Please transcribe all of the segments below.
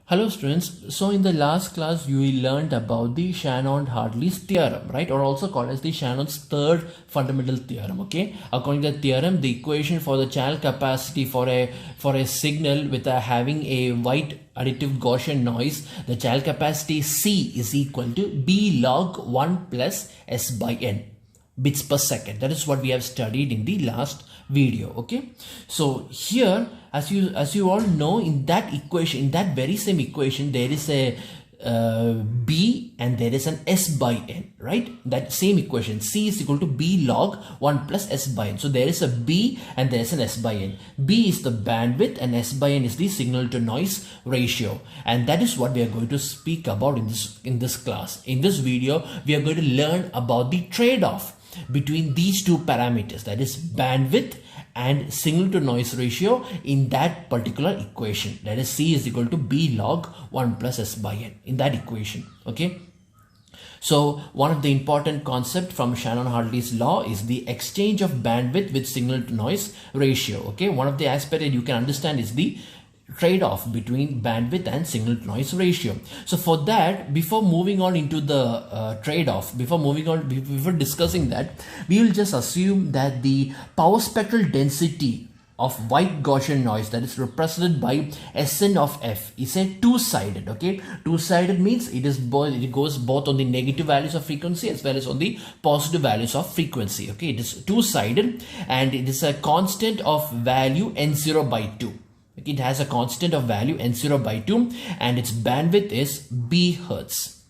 Hello students, so in the last class you learned about the Shannon-Hartley's theorem, right, or also called as the Shannon's third fundamental theorem. Okay, according to the theorem, the equation for the channel capacity for a signal with having a white additive Gaussian noise, the channel capacity C is equal to B log 1 plus S by N bits per second. That is what we have studied in the last video. Okay, so here as you all know, in that equation, in that very same equation, there is a B and there is an S by N, right? That same equation, C is equal to B log 1 plus S by N. So there is a B and there is an S by N. B is the bandwidth and S by N is the signal to noise ratio, and that is what we are going to speak about in this class. In this video we are going to learn about the trade-off between these two parameters, that is bandwidth and signal to noise ratio, in that particular equation, that is C is equal to B log 1 plus S by N, in that equation. Okay, so one of the important concept from Shannon-Hartley's law is the exchange of bandwidth with signal to noise ratio. Okay, one of the aspects that you can understand is the trade-off between bandwidth and signal to noise ratio. So for that, before moving on into the trade-off, before discussing that, we will just assume that the power spectral density of white Gaussian noise, that is represented by Sn of f, is a two-sided. Okay, two-sided means it goes both on the negative values of frequency as well as on the positive values of frequency. Okay, it is two-sided and it is a constant of value n0 by 2. It has a constant of value n0 by 2 and its bandwidth is B hertz.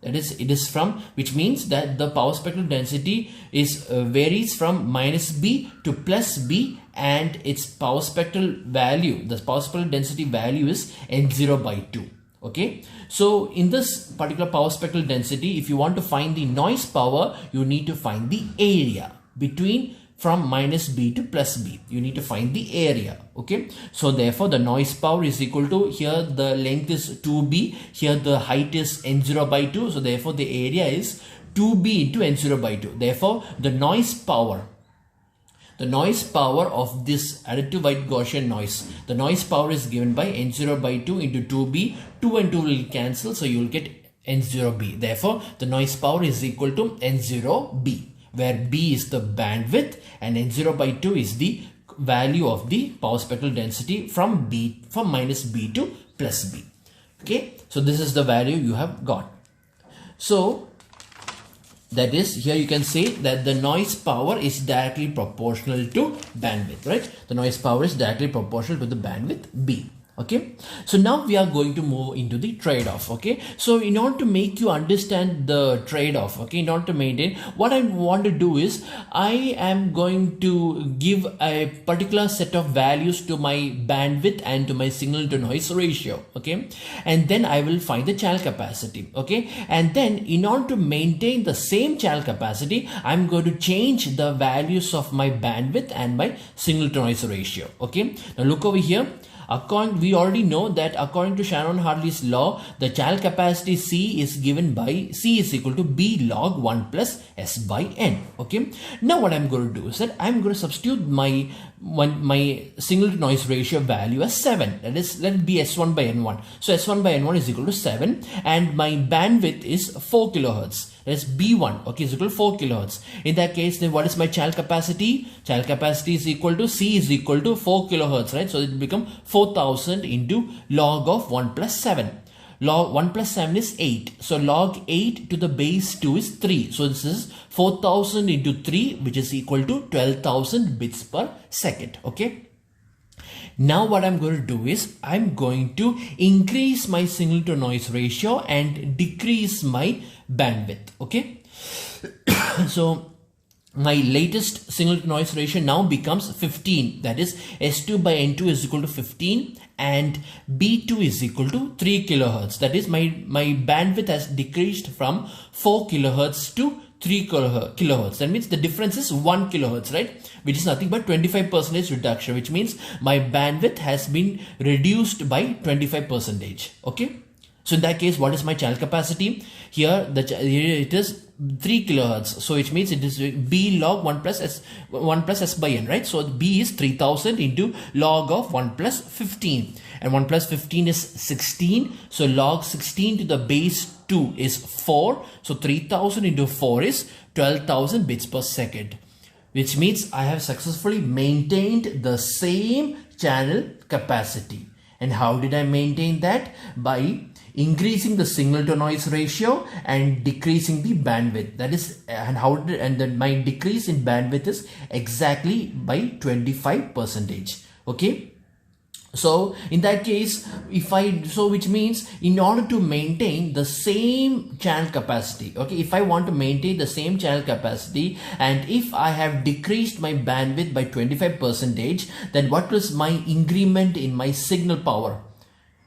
That is, it is from, which means that the power spectral density is varies from minus B to plus B, and its power spectral value, the power spectral density value is n0 by 2. Okay, so in this particular power spectral density, if you want to find the noise power, you need to find the area between from minus B to plus B. You need to find the area. Okay, so therefore the noise power is equal to, here the length is 2B, here the height is n0 by 2, so therefore the area is 2B into n0 by 2. Therefore the noise power of this additive white Gaussian noise, the noise power is given by n0 by 2 into 2B. 2 and 2 will cancel, so you will get n0B. Therefore the noise power is equal to n0B, where B is the bandwidth and n0 by 2 is the value of the power spectral density from minus B to plus B. Okay, so this is the value you have got. So that is, here you can say that the noise power is directly proportional to bandwidth, right? The noise power is directly proportional to the bandwidth B. Okay, so now we are going to move into the trade-off. Okay, so in order to make you understand the trade-off, okay, in order to maintain, what I want to do is I am going to give a particular set of values to my bandwidth and to my signal to noise ratio. Okay, and then I will find the channel capacity. Okay, and then in order to maintain the same channel capacity, I'm going to change the values of my bandwidth and my signal to noise ratio. Okay, now look over here. We already know that according to Shannon-Hartley's law, the channel capacity C is given by C is equal to B log 1 plus S by N. Okay, now what I'm going to do is that I'm going to substitute my signal to noise ratio value as 7. That is, let it be S1 by N1. So S1 by N1 is equal to 7 and my bandwidth is 4 kilohertz. That is B1, okay, is equal to 4 kilohertz. In that case, then what is my channel capacity? Channel capacity is equal to, C is equal to 4 kilohertz, right? So it will become 4000 into log of 1 plus 7. Log 1 plus 7 is 8. So log 8 to the base 2 is 3. So this is 4000 into 3, which is equal to 12,000 bits per second. Okay. Now what I'm going to do is I'm going to increase my signal to noise ratio and decrease my bandwidth. Okay. So my latest signal to noise ratio now becomes 15. That is, S2 by N2 is equal to 15 and B2 is equal to 3 kilohertz. That is, my bandwidth has decreased from 4 kilohertz to 3 kilohertz. That means the difference is 1 kilohertz, right? Which is nothing but 25% reduction, which means my bandwidth has been reduced by 25%. Okay. So in that case, what is my channel capacity? Here it is 3 kilohertz. So which means it is B log 1 plus S by N, right? So B is 3000 into log of 1 plus 15. And 1 plus 15 is 16. So log 16 to the base 2 is 4. So 3000 into 4 is 12,000 bits per second. Which means I have successfully maintained the same channel capacity. And how did I maintain that? By increasing the signal to noise ratio and decreasing the bandwidth. That is, my decrease in bandwidth is exactly by 25%. Okay. So in that case, which means in order to maintain the same channel capacity, okay, if I want to maintain the same channel capacity and if I have decreased my bandwidth by 25%, then what was my increment in my signal power?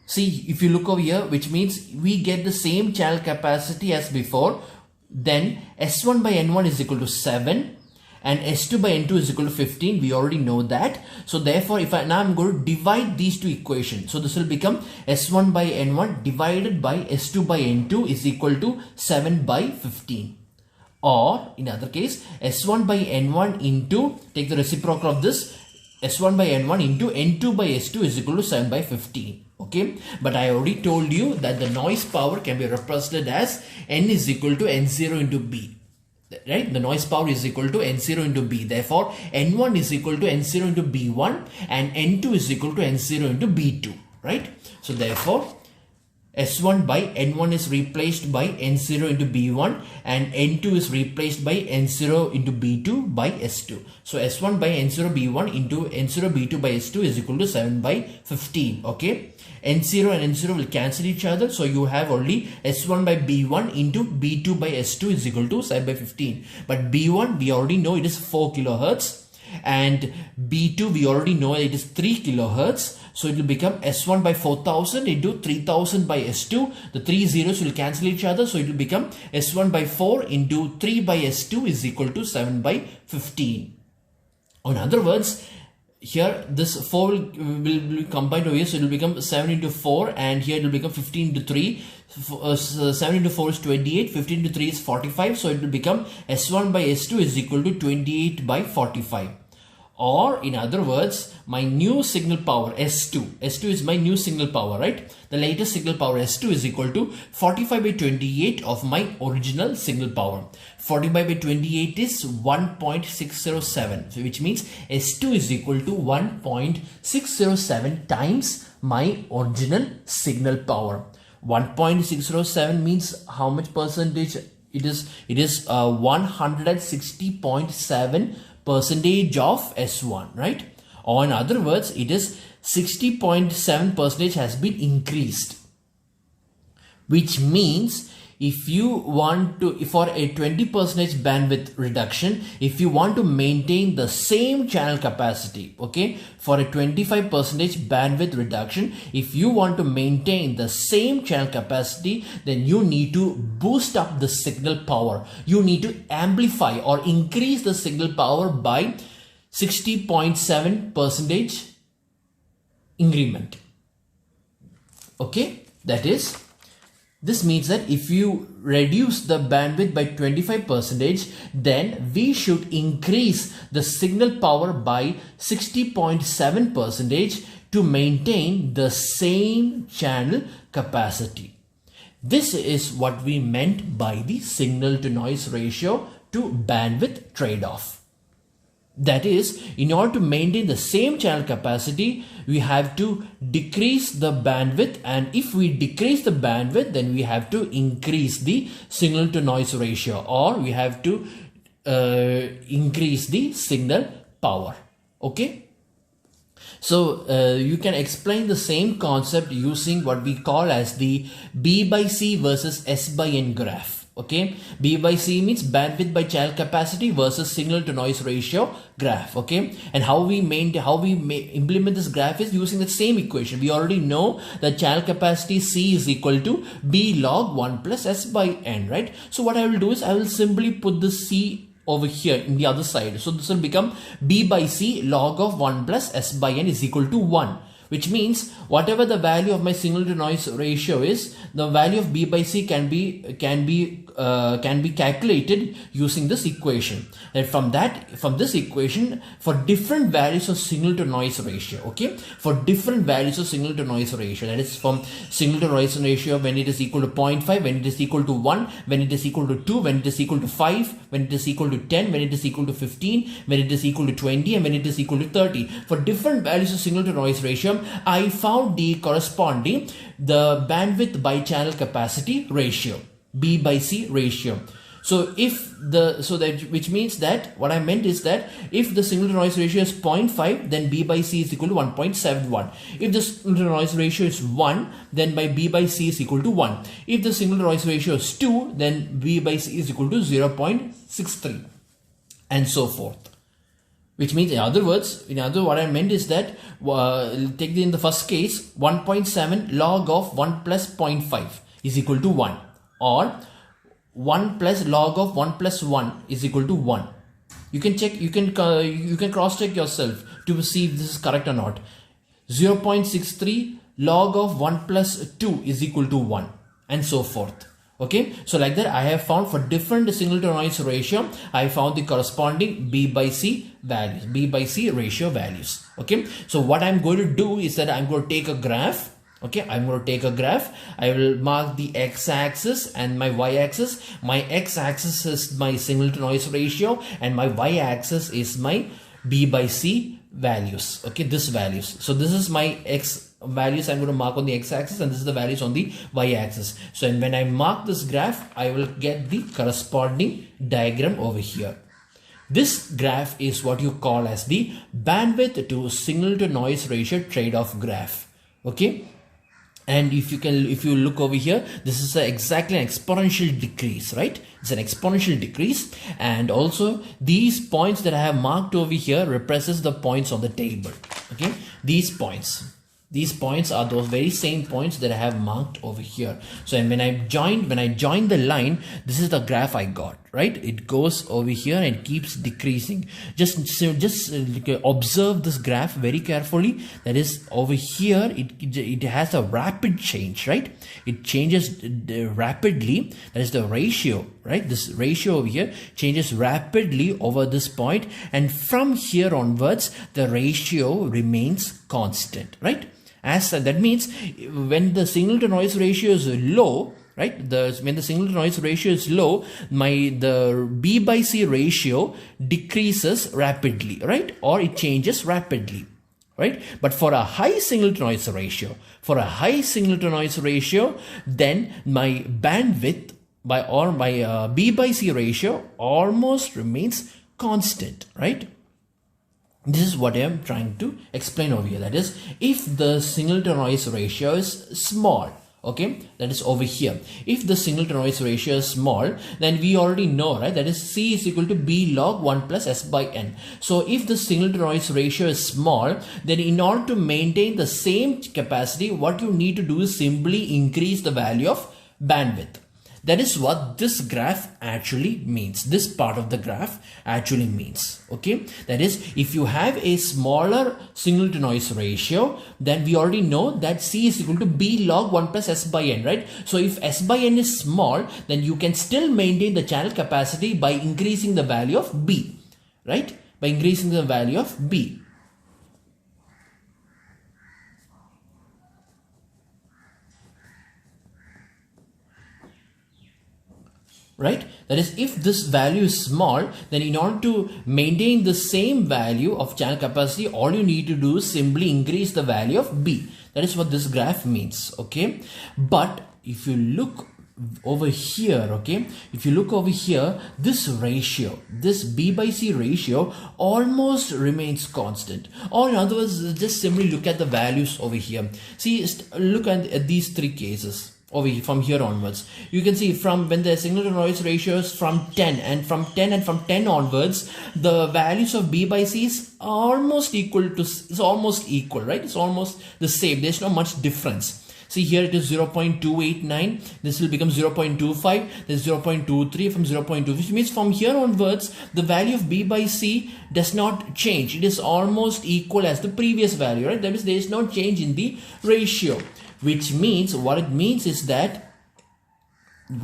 See, if you look over here, which means we get the same channel capacity as before, then S1 by N1 is equal to 7. And S2 by N2 is equal to 15. We already know that. So therefore, now I'm going to divide these two equations. So this will become S1 by N1 divided by S2 by N2 is equal to 7 by 15. Or in other case, S1 by N1 into, take the reciprocal of this, S1 by N1 into N2 by S2 is equal to 7 by 15. Okay, but I already told you that the noise power can be represented as N is equal to N0 into B. Right, the noise power is equal to N0 into B. Therefore, N1 is equal to N0 into B1 and N2 is equal to N0 into B2. Right. So therefore, S1 by N1 is replaced by N0 into B1 and N2 is replaced by N0 into B2 by S2. So S1 by N0 B1 into N0 B2 by S2 is equal to 7 by 15. Okay. N0 and N0 will cancel each other. So you have only S1 by B1 into B2 by S2 is equal to 7 by 15. But B1 we already know it is 4 kilohertz. And B2 we already know it is 3 kilohertz. So it will become S1 by 4000 into 3000 by S2. The 3 zeros will cancel each other. So it will become S1 by 4 into 3 by S2 is equal to 7 by 15. In other words, here this 4 will be combined over here. So it will become 7 into 4 and here it will become 15 into 3. 7 into 4 is 28. 15 into 3 is 45. So it will become S1 by S2 is equal to 28 by 45. Or in other words, my new signal power S2 is my new signal power, right? The latest signal power S2 is equal to 45 by 28 of my original signal power. 45 by 28 is 1.607. So which means S2 is equal to 1.607 times my original signal power. 1.607 means how much percentage it is? It is 160.7% of S1, right? Or in other words, it is 60.7% has been increased. Which means if you want to, for a 20% bandwidth reduction, if you want to maintain the same channel capacity, okay, for a 25% bandwidth reduction, if you want to maintain the same channel capacity, then you need to boost up the signal power. You need to amplify or increase the signal power by 60.7% increment. Okay, that is, this means that if you reduce the bandwidth by 25%, then we should increase the signal power by 60.7% to maintain the same channel capacity. This is what we meant by the signal to noise ratio to bandwidth trade-off. That is, in order to maintain the same channel capacity, we have to decrease the bandwidth, and if we decrease the bandwidth, then we have to increase the signal to noise ratio, or we have to increase the signal power. Okay. So you can explain the same concept using what we call as the B by C versus S by N graph. Okay, B by C means bandwidth by channel capacity versus signal to noise ratio graph. Okay, and how we implement this graph is using the same equation. We already know that channel capacity C is equal to B log 1 plus S by N, right? So what I will do is I will simply put the C over here in the other side. So this will become B by C log of 1 plus S by N is equal to 1. which means whatever the value of my signal to noise ratio is, the value of B by C can be calculated using this equation. And from this equation, for different values of signal to noise ratio, okay, for different values of signal to noise ratio, that is from signal to noise ratio when it is equal to 0.5, when it is equal to 1, when it is equal to 2, when it is equal to 5, when it is equal to 10, when it is equal to 15, when it is equal to 20, and when it is equal to 30. For different values of signal to noise ratio, I found the corresponding the bandwidth by channel capacity ratio, B by C ratio. So which means that what I meant is that if the signal to noise ratio is 0.5, then B by C is equal to 1.71. If the signal to noise ratio is 1, then my B by C is equal to 1. If the signal to noise ratio is 2, then B by C is equal to 0.63, and so forth. Which means, in other words, what I meant is that take in the first case, 1.7 log of 1 plus 0.5 is equal to 1, or 1 plus log of 1 plus 1 is equal to 1. You can check, you can cross check yourself to see if this is correct or not. 0.63 log of 1 plus 2 is equal to 1, and so forth. Okay, so like that I have found for different signal to noise ratio, I found the corresponding B by C values, B by C ratio values. Okay, so what I'm going to do is that I'm going to take a graph. Okay, I'm going to take a graph. I will mark the x-axis and my y-axis. My x-axis is my signal to noise ratio, and my y-axis is my B by C values. Okay, this values. So this is my x values I'm going to mark on the x-axis, and this is the values on the y-axis. So when I mark this graph, I will get the corresponding diagram over here. This graph is what you call as the bandwidth to signal to noise ratio trade-off graph. Okay, and if you look over here, this is exactly an exponential decrease, right? It's an exponential decrease, and also these points that I have marked over here represents the points on the table. Okay, these points are those very same points that I have marked over here. So when I joined the line, this is the graph I got, right? It goes over here and keeps decreasing. Just observe this graph very carefully. That is, over here it has a rapid change, right? It changes rapidly. That is the ratio, right? This ratio over here changes rapidly over this point, and from here onwards the ratio remains constant, right? As that means when the signal to noise ratio is low, right? When the signal to noise ratio is low, the B by C ratio decreases rapidly, right? Or it changes rapidly, right? But for a high signal to noise ratio, then my bandwidth my B by C ratio almost remains constant, right? This is what I am trying to explain over here. That is, if the signal to noise ratio is small, okay, that is over here. If the signal to noise ratio is small, then we already know, right? That is C is equal to B log 1 plus S by N. So if the signal to noise ratio is small, then in order to maintain the same capacity, what you need to do is simply increase the value of bandwidth. That is what this graph actually means. This part of the graph actually means. Okay, that is, if you have a smaller signal to noise ratio, then we already know that C is equal to B log 1 plus S by N, right? So if S by N is small, then you can still maintain the channel capacity by increasing the value of B, right? By increasing the value of B. Right? That is, if this value is small, then in order to maintain the same value of channel capacity, all you need to do is simply increase the value of B. That is what this graph means. Okay, but if you look over here, okay, if you look over here, this ratio, this B by C ratio almost remains constant. Or in other words, just simply look at the values over here. See, look at these three cases. Over here, from here onwards, you can see from when the signal to noise ratio is from 10 and from 10 onwards, the values of B by C is almost equal, right? It's almost the same. There's not much difference. See here it is 0.289. This will become 0.25. This is 0.23 from 0.2, which means from here onwards, the value of B by C does not change. It is almost equal as the previous value, right? That means there is no change in the ratio, which means what it means is that if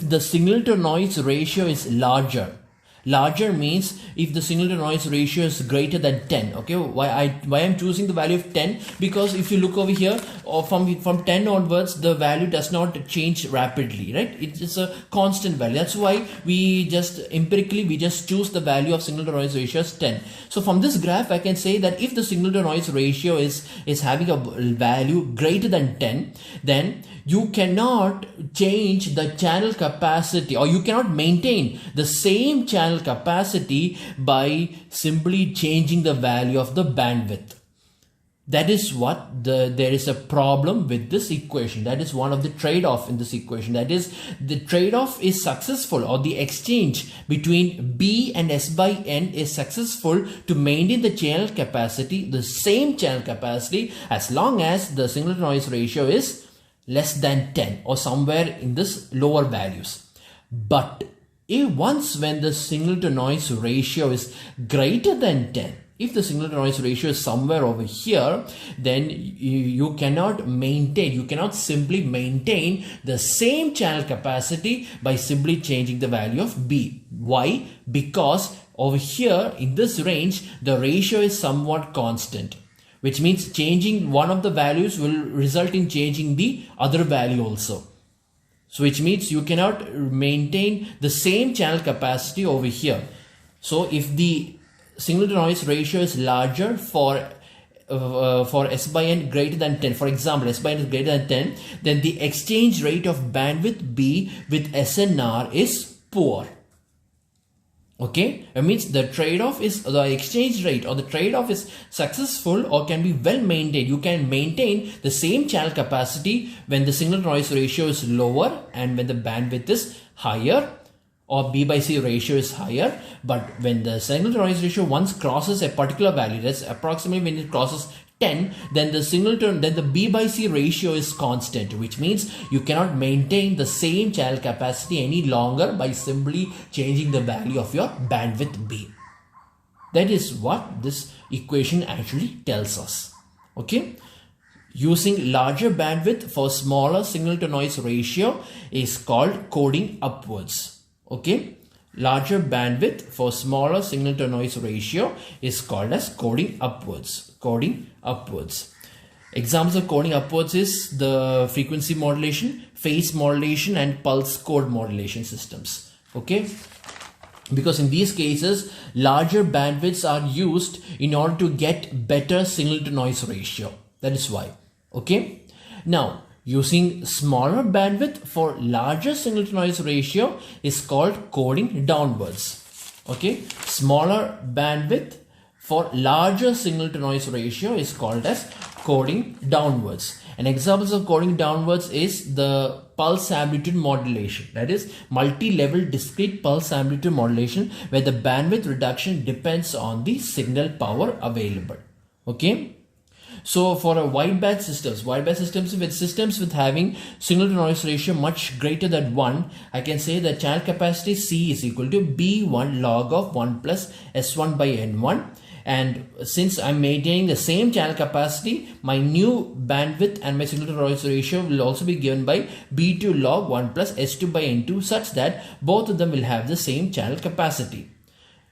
the signal to noise ratio is larger means if the signal to noise ratio is greater than 10. Okay, why I'm choosing the value of 10? Because if you look over here, or from 10 onwards, the value does not change rapidly, right? It's a constant value. That's why we just empirically choose the value of signal to noise ratio as 10. So from this graph, I can say that if the signal to noise ratio is having a value greater than 10, then you cannot change the channel capacity, or you cannot maintain the same channel capacity by simply changing the value of the bandwidth. That is what there is a problem with this equation. That is one of the trade-off in this equation. That is, the trade-off is successful, or the exchange between B and S by N is successful to maintain the channel capacity, the same channel capacity, as long as the signal to noise ratio is less than 10 or somewhere in this lower values. But when the signal to noise ratio is greater than 10, if the signal to noise ratio is somewhere over here, then you cannot simply maintain the same channel capacity by simply changing the value of B. Why? Because over here in this range, the ratio is somewhat constant, which means changing one of the values will result in changing the other value also. So which means you cannot maintain the same channel capacity over here. So if the signal to noise ratio is larger for S by N greater than 10, for example, S by N is greater than 10, then the exchange rate of bandwidth B with SNR is poor. Okay, it means the trade-off is the exchange rate, or the trade-off is successful or can be well maintained. You can maintain the same channel capacity when the signal to noise ratio is lower and when the bandwidth is higher, or B by C ratio is higher. But when the signal to noise ratio once crosses a particular value, that's approximately when it crosses 10, then the B by C ratio is constant, which means you cannot maintain the same channel capacity any longer by simply changing the value of your bandwidth B. That is what this equation actually tells us. Okay, using larger bandwidth for smaller signal to noise ratio is called coding upwards. Okay, larger bandwidth for smaller signal to noise ratio is called as coding upwards. Examples of coding upwards is the frequency modulation, phase modulation, and pulse code modulation systems. Okay, because in these cases larger bandwidths are used in order to get better signal to noise ratio. That is why. Okay, now using smaller bandwidth for larger signal to noise ratio is called coding downwards. Okay, smaller bandwidth for larger signal to noise ratio is called as coding downwards. And examples of coding downwards is the pulse amplitude modulation, that is multi-level discrete pulse amplitude modulation, where the bandwidth reduction depends on the signal power available. Okay, so for a wideband systems with having signal to noise ratio much greater than 1, I can say that channel capacity C is equal to B1 log of 1 plus S1 by N1. And since I'm maintaining the same channel capacity, my new bandwidth and my signal to noise ratio will also be given by B2 log 1 plus S2 by N2, such that both of them will have the same channel capacity.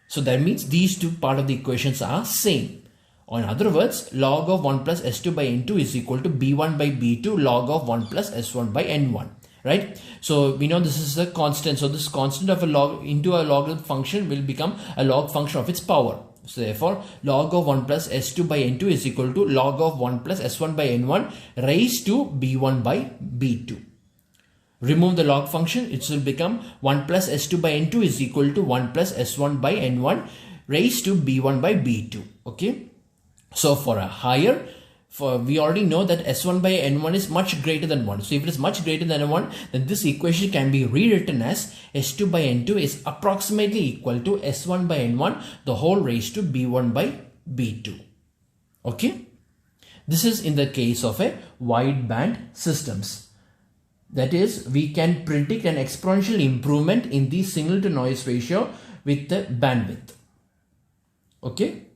So that means these two part of the equations are same. Or in other words, log of 1 plus S2 by N2 is equal to B1 by B2 log of 1 plus S1 by N1. Right? So we know this is a constant. So this constant of a log into a logarithm function will become a log function of its power. So therefore, log of 1 plus S2 by N2 is equal to log of 1 plus S1 by N1 raised to B1 by B2. Remove the log function, it will become 1 plus S2 by N2 is equal to 1 plus S1 by N1 raised to B1 by B2. Okay. So for a higher, we already know that S1 by N1 is much greater than 1. So if it is much greater than 1, then this equation can be rewritten as S2 by N2 is approximately equal to S1 by N1 the whole raised to B1 by B2. Okay. This is in the case of a wideband systems. That is, we can predict an exponential improvement in the signal to noise ratio with the bandwidth. Okay.